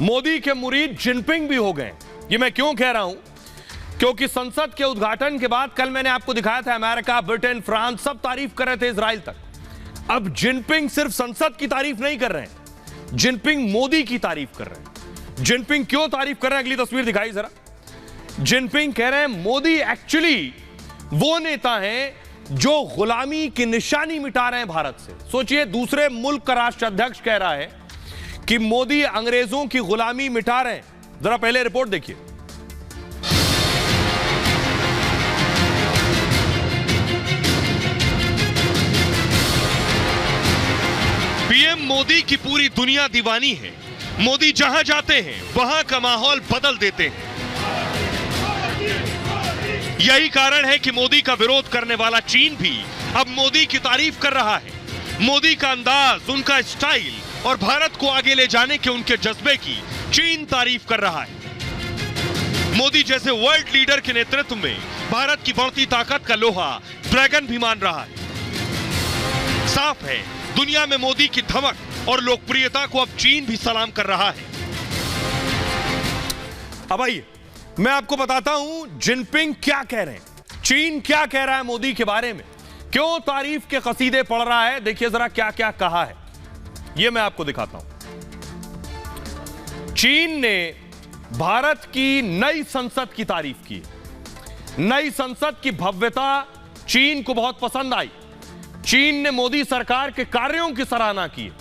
मोदी के मुरीद जिनपिंग भी हो गए। ये मैं क्यों कह रहा हूं? क्योंकि संसद के उद्घाटन के बाद कल मैंने आपको दिखाया था अमेरिका, ब्रिटेन, फ्रांस सब तारीफ कर रहे थे इजराइल तक। अब जिनपिंग सिर्फ संसद की तारीफ नहीं कर रहे हैं, जिनपिंग मोदी की तारीफ कर रहे हैं। जिनपिंग क्यों तारीफ कर रहे हैं? अगली तस्वीर दिखाई जरा। जिनपिंग कह रहे हैं मोदी एक्चुअली वो नेता हैं जो गुलामी की निशानी मिटा रहे हैं भारत से। सोचिए, दूसरे मुल्क का राष्ट्राध्यक्ष कह रहा है कि मोदी अंग्रेजों की गुलामी मिटा रहे हैं। जरा पहले रिपोर्ट देखिए। पीएम मोदी की पूरी दुनिया दीवानी है। मोदी जहां जाते हैं वहां का माहौल बदल देते हैं। यही कारण है कि मोदी का विरोध करने वाला चीन भी अब मोदी की तारीफ कर रहा है। मोदी का अंदाज, उनका स्टाइल और भारत को आगे ले जाने के उनके जज्बे की चीन तारीफ कर रहा है। मोदी जैसे वर्ल्ड लीडर के नेतृत्व में भारत की बढ़ती ताकत का लोहा ड्रैगन भी मान रहा है। साफ है, दुनिया में मोदी की धमक और लोकप्रियता को अब चीन भी सलाम कर रहा है। अब आइए मैं आपको बताता हूं जिनपिंग क्या कह रहे हैं, चीन क्या कह रहा है मोदी के बारे में, क्यों तारीफ के कसीदे पढ़ रहा है। देखिए जरा क्या क्या कहा है, यह मैं आपको दिखाता हूं। चीन ने भारत की नई संसद की तारीफ की। नई संसद की भव्यता चीन को बहुत पसंद आई। चीन ने मोदी सरकार के कार्यों की सराहना की।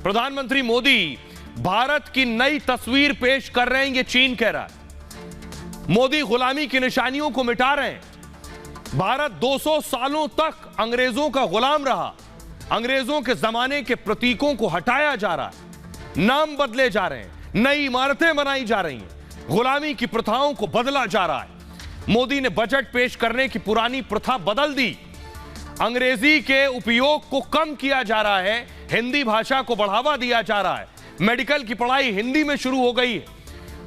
प्रधानमंत्री मोदी भारत की नई तस्वीर पेश कर रहे हैं, यह चीन कह रहा है। मोदी गुलामी की निशानियों को मिटा रहे हैं। भारत 200 सालों तक अंग्रेजों का गुलाम रहा। अंग्रेजों के जमाने के प्रतीकों को हटाया जा रहा है, नाम बदले जा रहे हैं, नई इमारतें बनाई जा रही हैं, गुलामी की प्रथाओं को बदला जा रहा है। मोदी ने बजट पेश करने की पुरानी प्रथा बदल दी। अंग्रेजी के उपयोग को कम किया जा रहा है, हिंदी भाषा को बढ़ावा दिया जा रहा है। मेडिकल की पढ़ाई हिंदी में शुरू हो गई है।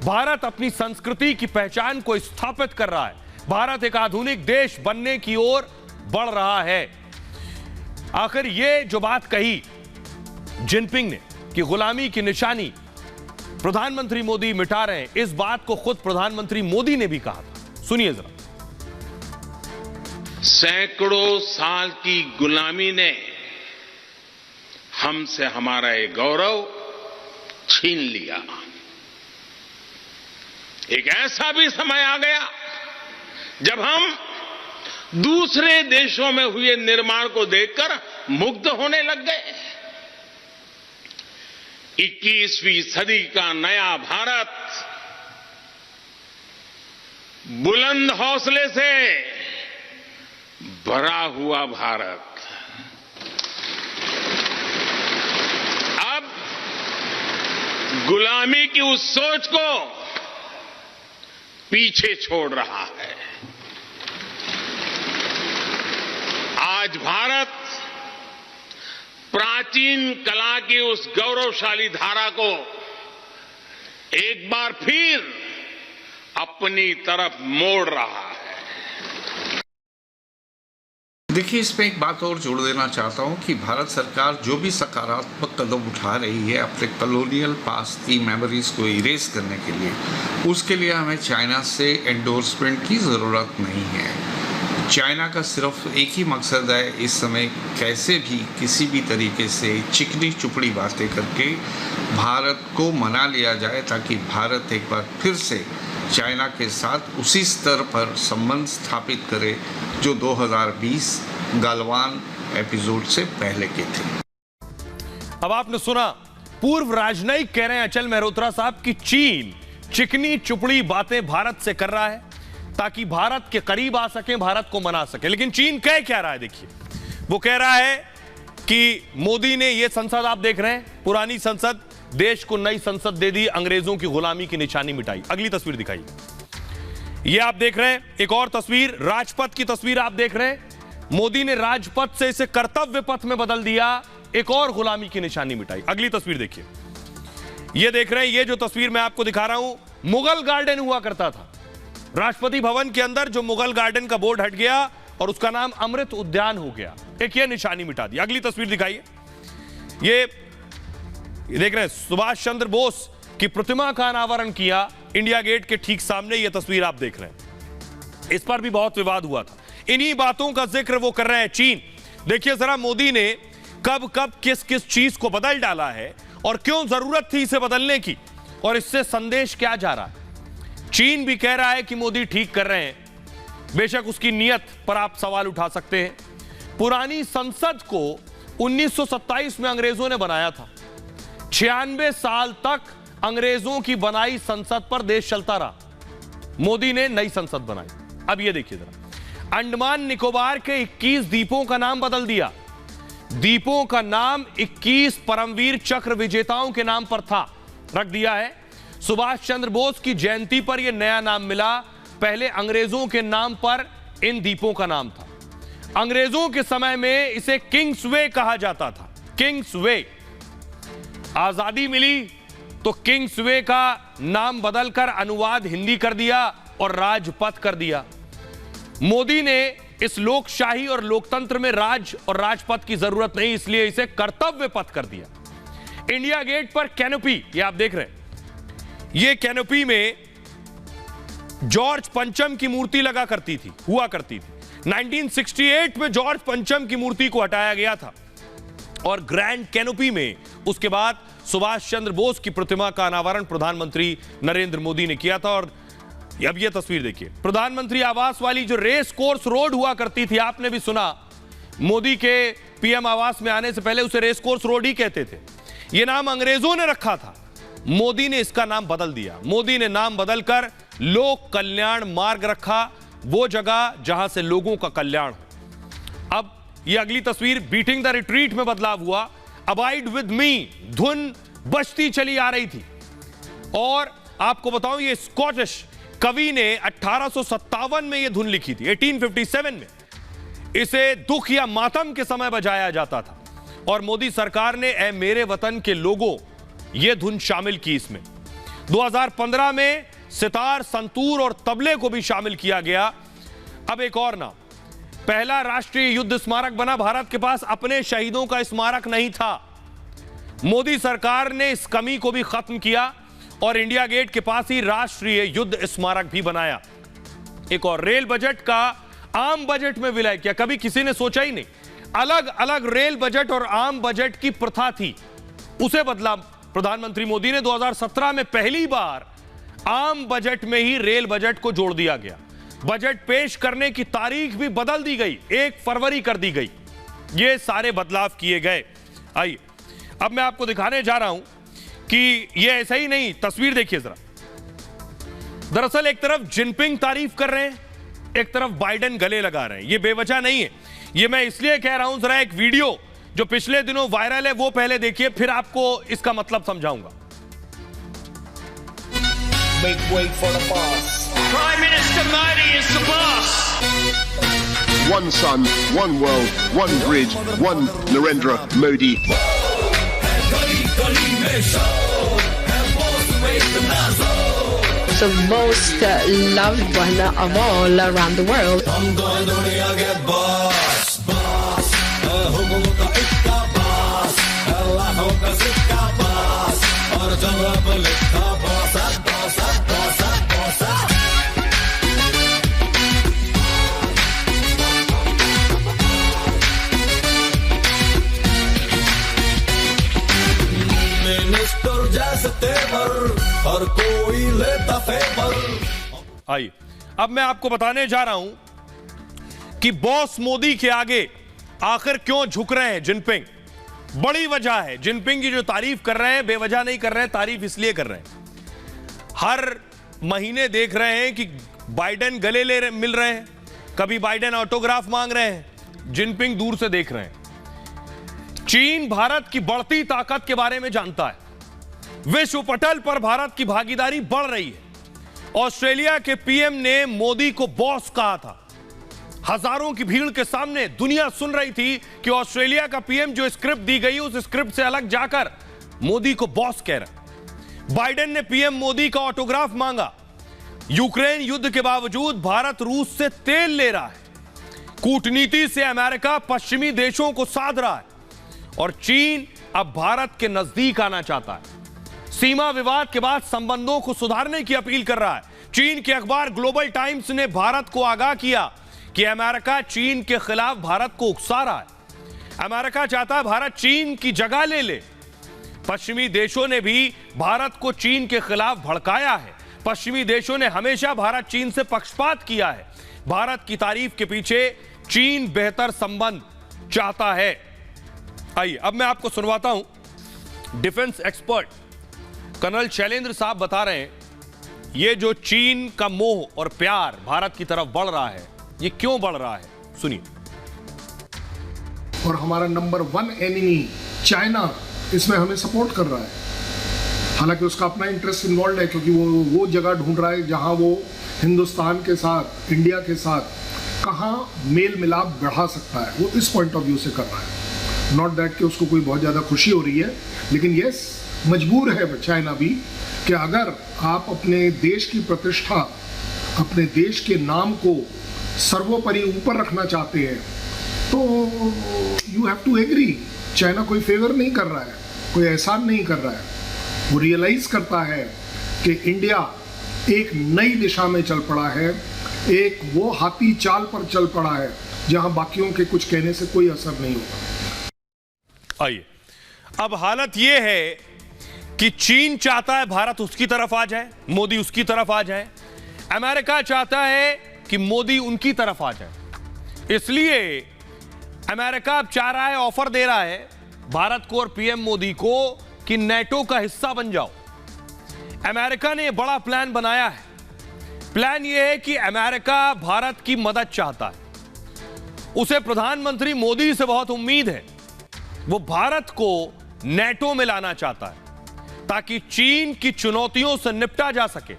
भारत अपनी संस्कृति की पहचान को स्थापित कर रहा है। भारत एक आधुनिक देश बनने की ओर बढ़ रहा है। आखिर ये जो बात कही जिनपिंग ने कि गुलामी की निशानी प्रधानमंत्री मोदी मिटा रहे हैं, इस बात को खुद प्रधानमंत्री मोदी ने भी कहा था। सुनिए जरा। सैकड़ों साल की गुलामी ने हमसे हमारा ये गौरव छीन लिया। एक ऐसा भी समय आ गया जब हम दूसरे देशों में हुए निर्माण को देखकर मुग्ध होने लग गए। 21वीं सदी का नया भारत बुलंद हौसले से भरा हुआ भारत अब गुलामी की उस सोच को पीछे छोड़ रहा है। आज भारत प्राचीन कला की उस गौरवशाली धारा को एक बार फिर अपनी तरफ मोड़ रहा है। देखिए, इसमें एक बात और जोड़ देना चाहता हूं कि भारत सरकार जो भी सकारात्मक कदम उठा रही है अपने कॉलोनियल पास्ट की मेमोरीज को इरेज करने के लिए, उसके लिए हमें चाइना से एंडोर्समेंट की ज़रूरत नहीं है। चाइना का सिर्फ एक ही मकसद है इस समय कैसे भी किसी भी तरीके से चिकनी चुपड़ी बातें करके भारत को मना लिया जाए, ताकि भारत एक बार फिर से चाइना के साथ उसी स्तर पर संबंध स्थापित करे जो 2020 गलवान एपिसोड से पहले के थे। अब आपने सुना, पूर्व राजनयिक कह रहे हैं अचल मेहरोत्रा साहब कि चीन चिकनी चुपड़ी बातें भारत से कर रहा है ताकि भारत के करीब आ सके, भारत को मना सके। लेकिन चीन कह क्या रहा है? देखिए, वो कह रहा है कि मोदी ने ये संसद आप देख रहे हैं, पुरानी संसद, देश को नई संसद दे दी, अंग्रेजों की गुलामी की निशानी मिटाई। अगली तस्वीर दिखाइए। ये आप देख रहे हैं एक और तस्वीर, राजपथ की तस्वीर आप देख रहे हैं। मोदी ने राजपथ से इसे कर्तव्य पथ में बदल दिया, एक और गुलामी की निशानी मिटाई। अगली तस्वीर देखिए। ये देख रहे हैं, ये जो तस्वीर मैं आपको दिखा रहा हूं, मुगल गार्डन हुआ करता था। राष्ट्रपति भवन के अंदर जो मुगल गार्डन का बोर्ड हट गया और उसका नाम अमृत उद्यान हो गया। एक ये निशानी मिटा दी। अगली तस्वीर दिखाइए। ये देख रहे हैं सुभाष चंद्र बोस की प्रतिमा का अनावरण किया इंडिया गेट के ठीक सामने। यह तस्वीर आप देख रहे हैं, इस पर भी बहुत विवाद हुआ था। इन्हीं बातों का जिक्र वो कर रहे हैं चीन। देखिए जरा मोदी ने कब कब किस किस चीज को बदल डाला है और क्यों जरूरत थी इसे बदलने की, और इससे संदेश क्या जा रहा है। चीन भी कह रहा है कि मोदी ठीक कर रहे हैं, बेशक उसकी नीयत पर आप सवाल उठा सकते हैं। पुरानी संसद को 1927 में अंग्रेजों ने बनाया था। 96 साल तक अंग्रेजों की बनाई संसद पर देश चलता रहा। मोदी ने नई संसद बनाई। अब यह देखिए जरा, अंडमान निकोबार के 21 द्वीपों का नाम बदल दिया। द्वीपों का नाम 21 परमवीर चक्र विजेताओं के नाम पर था, रख दिया है। सुभाष चंद्र बोस की जयंती पर यह नया नाम मिला। पहले अंग्रेजों के नाम पर इन द्वीपों का नाम था। अंग्रेजों के समय में इसे किंग्स वे कहा जाता था, किंग्स वे। आजादी मिली तो किंग्स वे का नाम बदलकर अनुवाद हिंदी कर दिया और राजपथ कर दिया। मोदी ने इस लोकशाही और लोकतंत्र में राज और राजपथ की जरूरत नहीं, इसलिए इसे कर्तव्य पथ कर दिया। इंडिया गेट पर कैनोपी, ये आप देख रहे हैं, ये कैनोपी में जॉर्ज पंचम की मूर्ति लगा करती थी, हुआ करती थी। 1968 में जॉर्ज पंचम की मूर्ति को हटाया गया था और ग्रैंड कैनोपी में उसके बाद सुभाष चंद्र बोस की प्रतिमा का अनावरण प्रधानमंत्री नरेंद्र मोदी ने किया था। और अब यह तस्वीर देखिए, प्रधानमंत्री आवास वाली जो रेस कोर्स रोड हुआ करती थी, आपने भी सुना, मोदी के पीएम आवास में आने से पहले उसे रेस कोर्स रोड ही कहते थे। यह नाम अंग्रेजों ने रखा था, मोदी ने इसका नाम बदल दिया। मोदी ने नाम बदलकर लोक कल्याण मार्ग रखा, वो जगह जहां से लोगों का कल्याण हो। अब यह अगली तस्वीर बीटिंग द रिट्रीट में बदलाव हुआ। अबाइड विद मी धुन बजती चली आ रही थी। और आपको बताऊं, ये स्कॉटिश कवि ने 1857 में यह धुन लिखी थी, 1857 में। इसे दुख या मातम के समय बजाया जाता था और मोदी सरकार ने ऐ मेरे वतन के लोगों यह धुन शामिल की इसमें। 2015 में सितार, संतूर और तबले को भी शामिल किया गया। अब एक और नाम, पहला राष्ट्रीय युद्ध स्मारक बना। भारत के पास अपने शहीदों का स्मारक नहीं था। मोदी सरकार ने इस कमी को भी खत्म किया और इंडिया गेट के पास ही राष्ट्रीय युद्ध स्मारक भी बनाया। एक और, रेल बजट का आम बजट में विलय किया। कभी किसी ने सोचा ही नहीं। अलग अलग रेल बजट और आम बजट की प्रथा थी, उसे बदला प्रधानमंत्री मोदी ने। 2017 में पहली बार आम बजट में ही रेल बजट को जोड़ दिया गया। बजट पेश करने की तारीख भी बदल दी गई, 1 फरवरी कर दी गई। ये सारे बदलाव किए गए। आइए अब मैं आपको दिखाने जा रहा हूं कि ये ऐसा ही नहीं। तस्वीर देखिए जरा। दरअसल एक तरफ जिनपिंग तारीफ कर रहे हैं, एक तरफ बाइडेन गले लगा रहे हैं। ये बेवजह नहीं है, ये मैं इसलिए कह रहा हूं। जरा एक वीडियो जो पिछले दिनों वायरल है वो पहले देखिए, फिर आपको इसका मतलब समझाऊंगा। Make way for the boss. Prime Minister Modi is the boss. One sun, one world, one bridge, one Narendra Modi. The most loved one of all around the world. हर कोई लेता फेवर। आइए अब मैं आपको बताने जा रहा हूं कि बॉस मोदी के आगे आखिर क्यों झुक रहे हैं जिनपिंग। बड़ी वजह है। जिनपिंग की जो तारीफ कर रहे हैं, बेवजह नहीं कर रहे हैं, तारीफ इसलिए कर रहे हैं। हर महीने देख रहे हैं कि बाइडेन गले मिल रहे हैं, कभी बाइडेन ऑटोग्राफ मांग रहे हैं, जिनपिंग दूर से देख रहे हैं। चीन भारत की बढ़ती ताकत के बारे में जानता है। विश्व पटल पर भारत की भागीदारी बढ़ रही है। ऑस्ट्रेलिया के पीएम ने मोदी को बॉस कहा था। हजारों की भीड़ के सामने दुनिया सुन रही थी कि ऑस्ट्रेलिया का पीएम जो स्क्रिप्ट दी गई, उस स्क्रिप्ट से अलग जाकर मोदी को बॉस कह रहा। बाइडेन ने पीएम मोदी का ऑटोग्राफ मांगा। यूक्रेन युद्ध के बावजूद भारत रूस से तेल ले रहा है। कूटनीति से अमेरिका पश्चिमी देशों को साध रहा है और चीन अब भारत के नजदीक आना चाहता है। सीमा विवाद के बाद संबंधों को सुधारने की अपील कर रहा है। चीन के अखबार ग्लोबल टाइम्स ने भारत को आगाह किया कि अमेरिका चीन के खिलाफ भारत को उकसा रहा है। अमेरिका चाहता है भारत चीन की जगह ले ले। पश्चिमी देशों ने भी भारत को चीन के खिलाफ भड़काया है। पश्चिमी देशों ने हमेशा भारत चीन से पक्षपात किया है। भारत की तारीफ के पीछे चीन बेहतर संबंध चाहता है। आइए अब मैं आपको सुनवाता हूं। डिफेंस एक्सपर्ट कर्नल शैलेंद्र साहब बता रहे हैं ये जो चीन का मोह और प्यार भारत की तरफ बढ़ रहा है, ये क्यों बढ़ रहा है, सुनिए। और हमारा नंबर 1 एनिमी चाइना इसमें हमें सपोर्ट कर रहा है। हालांकि उसका अपना इंटरेस्ट इन्वॉल्व है, क्योंकि वो जगह ढूंढ रहा है जहां वो हिंदुस्तान के साथ, इंडिया के साथ कहां मेल मिलाप बढ़ा सकता है, वो इस पॉइंट ऑफ व्यू से कर रहा है। नॉट दैट कि उसको कोई बहुत ज़्यादा खुशी हो रही है, लेकिन यस मजबूर है चाइना भी कि अगर आप अपने देश की प्रतिष्ठा, अपने देश के नाम को सर्वोपरि ऊपर रखना चाहते हैं तो you have to agree. China कोई फेवर नहीं कर रहा है, कोई एहसान नहीं कर रहा है। वो रियलाइज करता है कि इंडिया एक नई दिशा में चल पड़ा है, एक वो हाथी चाल पर चल पड़ा है जहां बाकियों के कुछ कहने से कोई असर नहीं होता। आइए अब हालत यह है कि चीन चाहता है भारत उसकी तरफ आ जाए, मोदी उसकी तरफ आ जाए। अमेरिका चाहता है कि मोदी उनकी तरफ आ जाए। इसलिए अमेरिका अब चाह रहा है, ऑफर दे रहा है भारत को और पीएम मोदी को कि नेटो का हिस्सा बन जाओ। अमेरिका ने बड़ा प्लान बनाया है। प्लान यह है कि अमेरिका भारत की मदद चाहता है। उसे प्रधानमंत्री मोदी से बहुत उम्मीद है। वो भारत को नेटो में लाना चाहता है ताकि चीन की चुनौतियों से निपटा जा सके,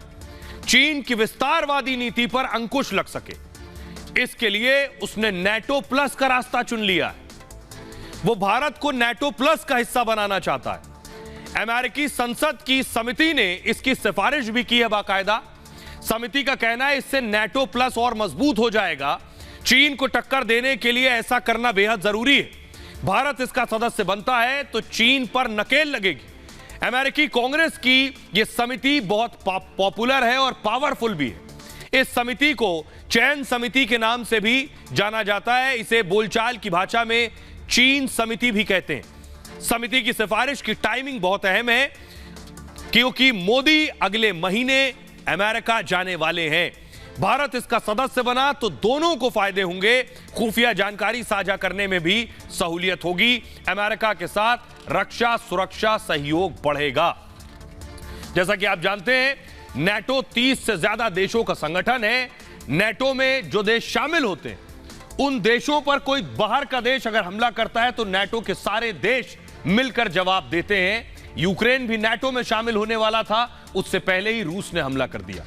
चीन की विस्तारवादी नीति पर अंकुश लग सके। इसके लिए उसने नेटो प्लस का रास्ता चुन लिया है। वो भारत को नेटो प्लस का हिस्सा बनाना चाहता है। अमेरिकी संसद की समिति ने इसकी सिफारिश भी की है बाकायदा। समिति का कहना है इससे नेटो प्लस और मजबूत हो जाएगा। चीन को टक्कर देने के लिए ऐसा करना बेहद जरूरी है। भारत इसका सदस्य बनता है तो चीन पर नकेल लगेगी। अमेरिकी कांग्रेस की यह समिति बहुत पॉपुलर है और पावरफुल भी है। इस समिति को चैन समिति के नाम से भी जाना जाता है। इसे बोलचाल की भाषा में चीन समिति भी कहते हैं। समिति की सिफारिश की टाइमिंग बहुत अहम है क्योंकि मोदी अगले महीने अमेरिका जाने वाले हैं। भारत इसका सदस्य बना तो दोनों को फायदे होंगे। खुफिया जानकारी साझा करने में भी सहूलियत होगी। अमेरिका के साथ रक्षा सुरक्षा सहयोग बढ़ेगा। जैसा कि आप जानते हैं नेटो 30 से ज्यादा देशों का संगठन है। नेटो में जो देश शामिल होते हैं उन देशों पर कोई बाहर का देश अगर हमला करता है तो नेटो के सारे देश मिलकर जवाब देते हैं। यूक्रेन भी नेटो में शामिल होने वाला था, उससे पहले ही रूस ने हमला कर दिया।